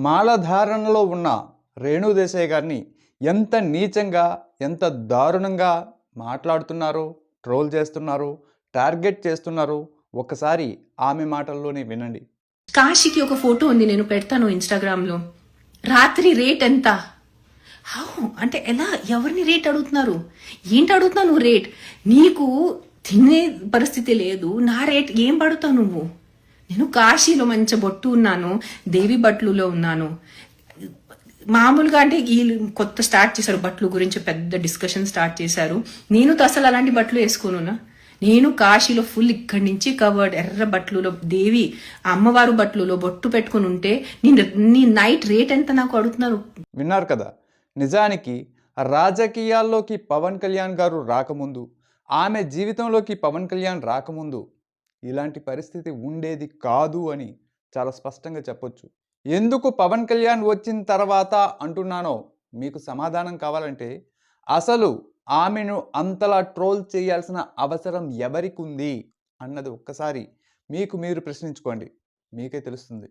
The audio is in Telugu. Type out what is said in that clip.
మాలధారణలో ఉన్న రేణు దేశాయ్ గారిని ఎంత నీచంగా, ఎంత దారుణంగా మాట్లాడుతున్నారో, ట్రోల్ చేస్తున్నారో, టార్గెట్ చేస్తున్నారో ఒక్కసారి ఆమె మాటల్లోనే వినండి. కాశీకి ఒక ఫోటో ఉంది, నేను పెడతాను ఇన్స్టాగ్రామ్లో. రాత్రి రేట్ ఎంత? హౌ అంటే ఎలా? ఎవరిని రేట్ అడుగుతున్నారు? ఏంటి అడుగుతున్నావు నువ్వు రేట్? నీకు తినే పరిస్థితి లేదు, నా రేట్ ఏం పడుతావు నువ్వు? నేను కాశీలో మంచి బొట్టు ఉన్నాను, దేవి బట్లులో ఉన్నాను. మామూలుగా అంటే వీళ్ళు కొత్త స్టార్ట్ చేశారు, బట్టలు గురించి పెద్ద డిస్కషన్ స్టార్ట్ చేశారు. నేను అసలు అలాంటి బట్టలు వేసుకోనున్నా. నేను కాశీలో ఫుల్ ఇక్కడి నుంచి కవర్డ్ ఎర్ర బట్టలులో దేవి అమ్మవారు బట్టలులో బొట్టు పెట్టుకుని ఉంటే నీ నైట్ రేట్ ఎంత నాకు అడుగుతున్నారు? విన్నారు కదా. నిజానికి రాజకీయాల్లోకి పవన్ కళ్యాణ్ గారు రాకముందు, ఆమె జీవితంలోకి పవన్ కళ్యాణ్ రాకముందు ఇలాంటి పరిస్థితి ఉండేది కాదు అని చాలా స్పష్టంగా చెప్పొచ్చు. ఎందుకు పవన్ కళ్యాణ్ వచ్చిన తర్వాత అంటున్నానో మీకు సమాధానం కావాలంటే, అసలు ఆమెను అంతలా ట్రోల్ చేయాల్సిన అవసరం ఎవరికి ఉంది అన్నది ఒక్కసారి మీకు మీరు ప్రశ్నించుకోండి, మీకే తెలుస్తుంది.